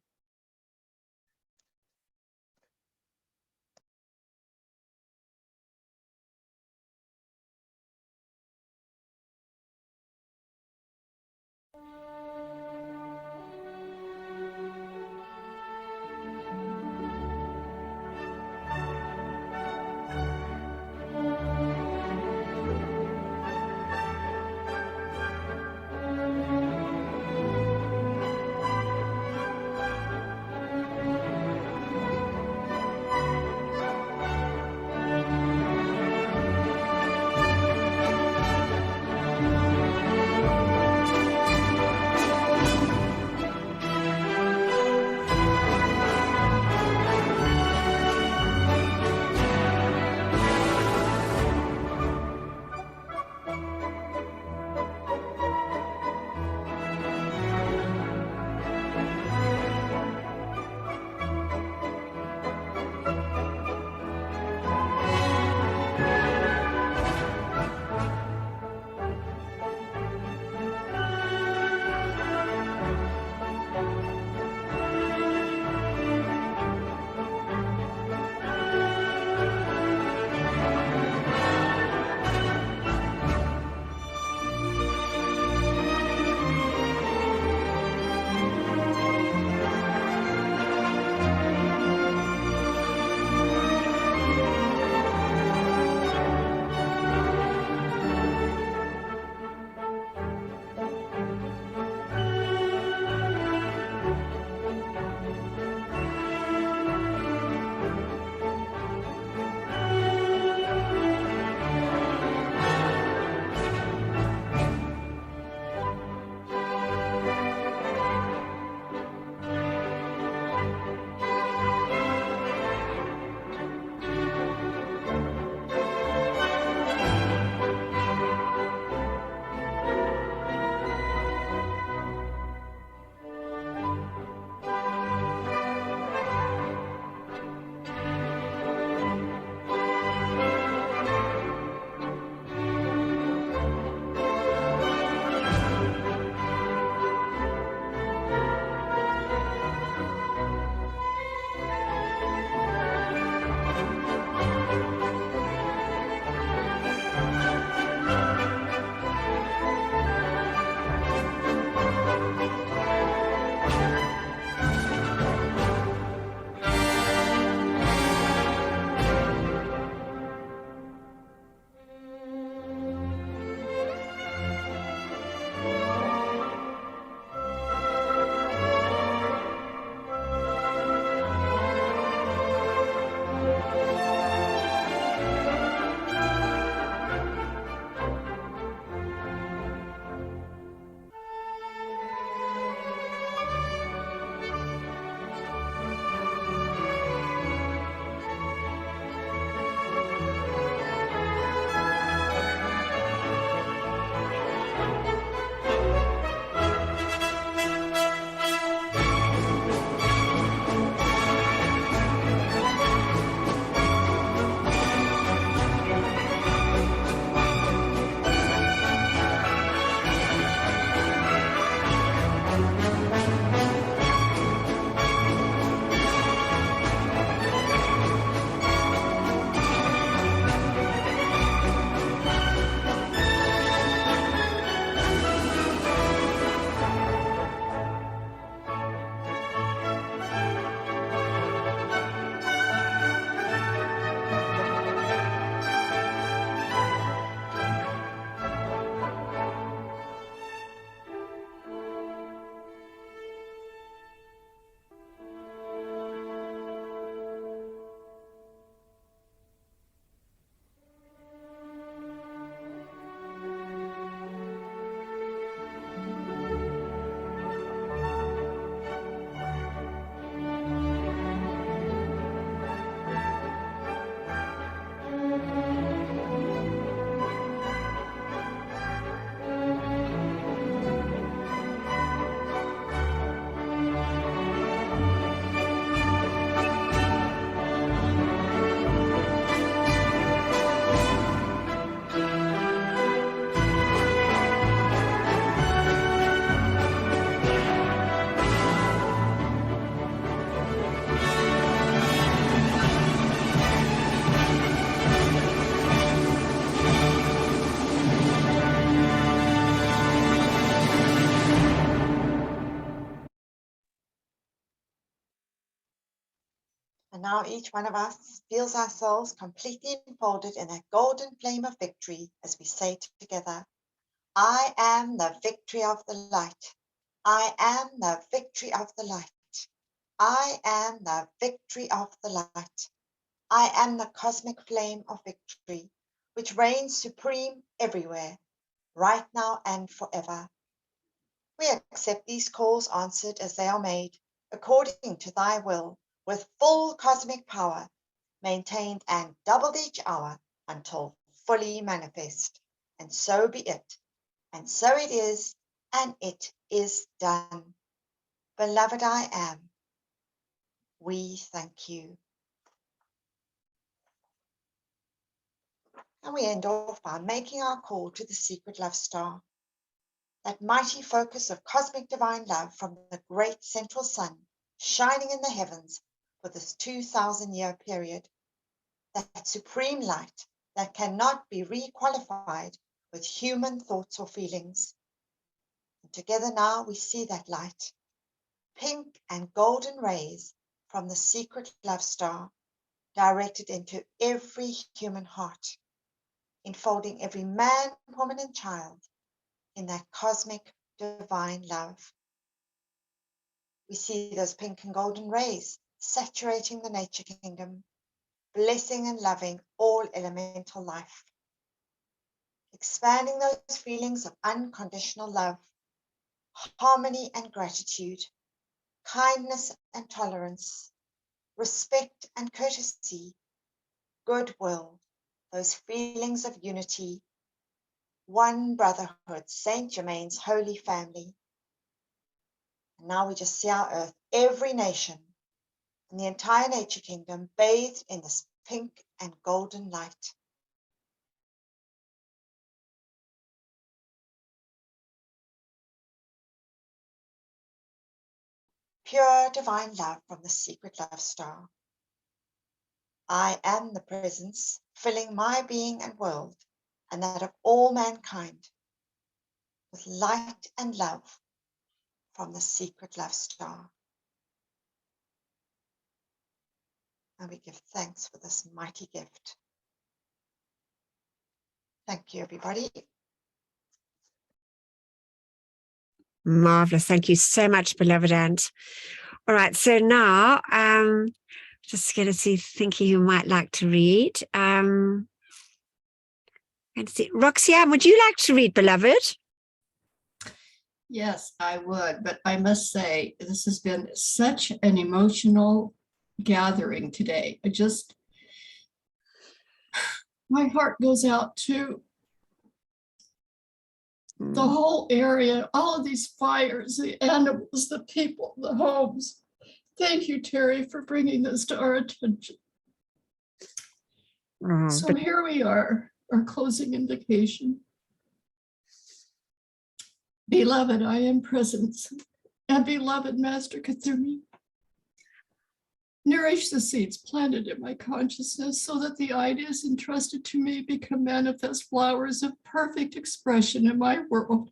now each one of us feels ourselves completely enfolded in that golden flame of victory as we say together, I am the victory of the light. I am the victory of the light. I am the victory of the light. I am the cosmic flame of victory, which reigns supreme everywhere, right now and forever. We accept these calls answered as they are made, according to thy will, with full cosmic power, maintained and doubled each hour until fully manifest. And so be it. And so it is, and it is done. Beloved I am, we thank you. And we end off by making our call to the secret love star, that mighty focus of cosmic divine love from the great central sun shining in the heavens for this 2,000-year period, that supreme light that cannot be requalified with human thoughts or feelings. And together now we see that light, pink and golden rays from the secret love star directed into every human heart, enfolding every man, woman, and child in that cosmic divine love. We see those pink and golden rays saturating the nature kingdom, blessing and loving all elemental life, expanding those feelings of unconditional love, harmony and gratitude, kindness and tolerance, respect and courtesy, goodwill, those feelings of unity, one brotherhood, Saint Germain's holy family. And now we just see our earth, every nation, and the entire nature kingdom bathed in this pink and golden light. Pure divine love from the secret love star. I am the presence filling my being and world, and that of all mankind, with light and love from the secret love star. And we give thanks for this mighty gift. Thank you, everybody. Marvelous. Thank you so much, beloved aunt. All right. So now, just going to see, thinking who might like to read. And see, Roxanne, would you like to read, beloved? Yes, I would, but I must say, this has been such an emotional gathering today. My heart goes out to the whole area, all of these fires, the animals, the people, the homes. Thank you, Terry, for bringing this to our attention. So here we are, our closing invocation. Beloved, I am presence, and beloved Master Kathumi, nourish the seeds planted in my consciousness so that the ideas entrusted to me become manifest flowers of perfect expression in my world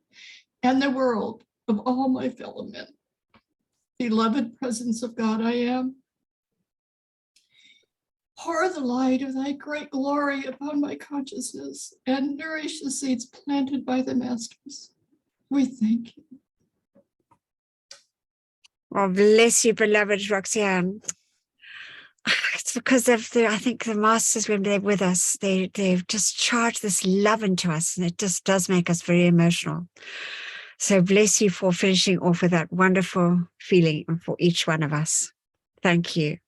and the world of all my fellow men. Beloved presence of God, I am. Pour the light of thy great glory upon my consciousness and nourish the seeds planted by the masters. We thank you. Oh, bless you, beloved Roxanne. It's because of I think the masters, when they're with us, they've just charged this love into us, and it just does make us very emotional. So bless you for finishing off with that wonderful feeling for each one of us. Thank you.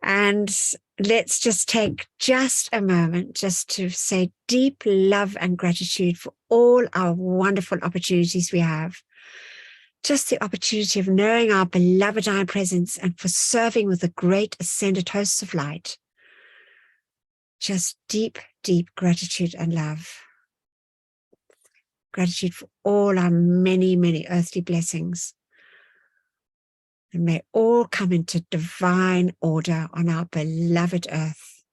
And let's just take just a moment just to say deep love and gratitude for all our wonderful opportunities we have. Just the opportunity of knowing our beloved I presence and for serving with the great ascended hosts of light. Just deep, deep gratitude and love. Gratitude for all our many, many earthly blessings. And may all come into divine order on our beloved earth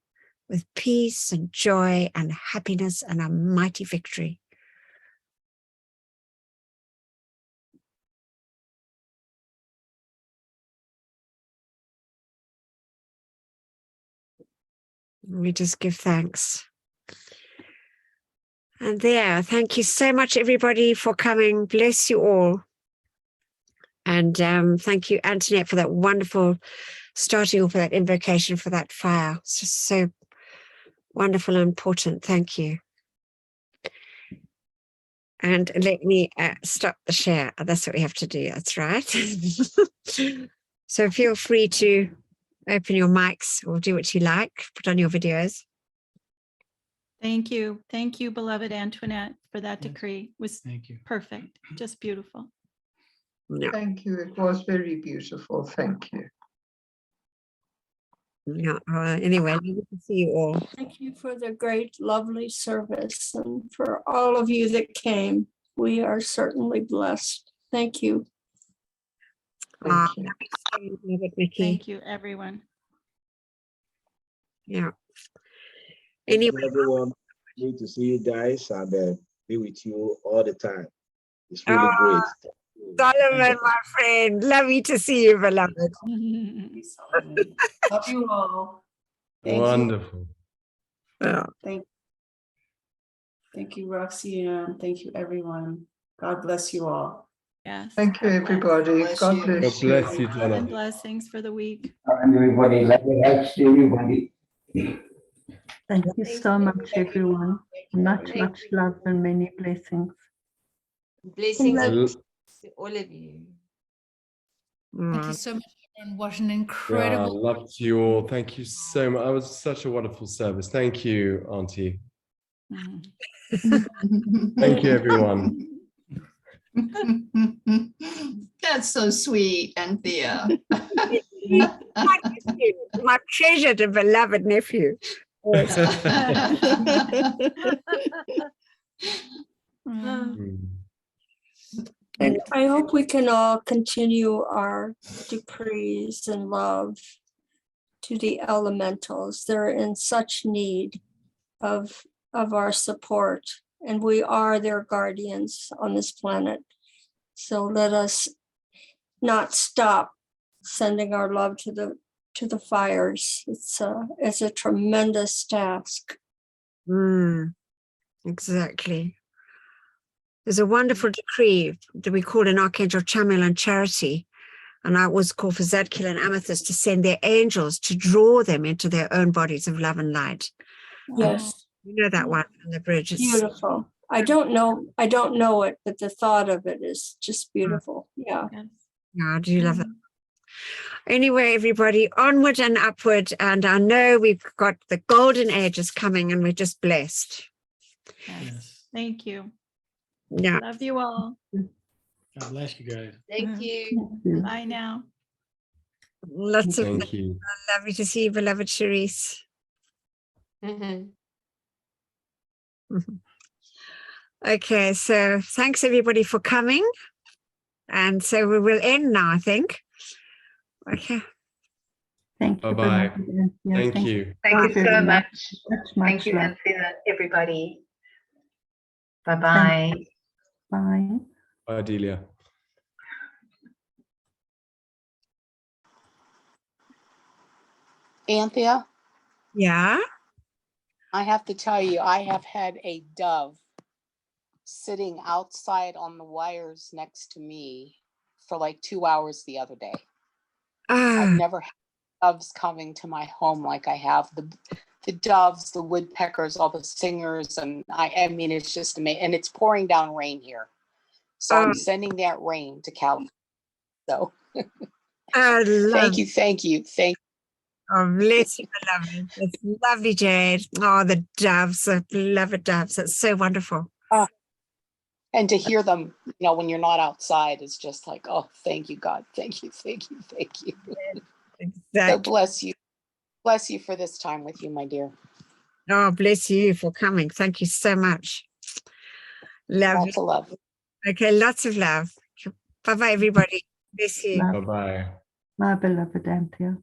with peace and joy and happiness and a mighty victory. We just give thanks. And there, thank you so much, everybody, for coming. Bless you all. And thank you, Antoinette, for that wonderful starting off with that invocation for that fire. It's just so wonderful and important. Thank you. And let me stop the share. That's what we have to do. That's right. So feel free to open your mics or do what you like. Put on your videos. Thank you. Thank you, beloved Antoinette, for that decree. It was Thank you. perfect. Just beautiful. Yeah. Thank you. It was very beautiful. Thank you. Yeah. Anyway, good to see you all. Thank you for the great, lovely service and for all of you that came. We are certainly blessed. Thank you. Thank you. Love it, Nikki. Thank you, everyone. Yeah. Thank you, Anyway, everyone. Good to see you guys and be with you all the time. It's really great. Solomon, my friend, lovely to see you, beloved. Love you all. Wonderful. Yeah. Thank you, Roxy, and tink you, everyone. God bless you all. Yes. Thank you, everybody. God bless God bless you, Love Donna. and blessings for the week. Everybody, let me help everybody. Thank you so much, everyone. Much love and many blessings. Blessings to all of you. Thank you so much, everyone. What an Yeah, incredible. love to you all. Thank you so much. It was such a wonderful service. Thank you, Auntie. Thank you, everyone. That's so sweet, Anthea. My treasured and beloved nephew. And I hope we can all continue our decrees and love to the elementals. They're in such need of our support, and we are their guardians on this planet. So let us not stop sending our love to the fires. It's a tremendous task. Exactly. There's a wonderful decree that we call an Archangel Chamuel and Charity. And I was called for Zadkiel and Amethyst to send their angels to draw them into their own bodies of love and light. Yes. You know that one on the bridge. It's Beautiful. I don't know it, but the thought of it is just beautiful. Yeah. Yeah, I do love that. Anyway, everybody, onward and upward. And I know we've got the golden ages coming and we're just blessed. Yes. Thank you. Yeah. Love you all. God bless you guys. Thank you. Bye now. Lots of Thank you. lovely to see you, beloved Charisse. Okay, so thanks everybody for coming. And so we will end now, I think. Okay. Thank you. Bye-bye. Yeah, Thank you. Thank you so much. Much Thank you, love. Anthea, everybody. Bye-bye. Bye. Bye, Delia. Anthea, Yeah. I have to tell you, I have had a dove sitting outside on the wires next to me for like 2 hours the other day. I've never had doves coming to my home like I have. The doves, the woodpeckers, all the singers, and I mean, it's just amazing. And it's pouring down rain here. So I'm sending that rain to California. So thank you. Oh, bless you, beloved. It's lovely, Jade. Oh, the doves, the beloved doves. That's so wonderful. And to hear them, when you're not outside is just like, oh, thank you, God. Thank you. Exactly. So bless you. Bless you for this time with you, my dear. Oh, bless you for coming. Thank you so much. Love. Lots of love. Okay, lots of love. Bye-bye, everybody. Bless you. Bye-bye. My beloved Anthea.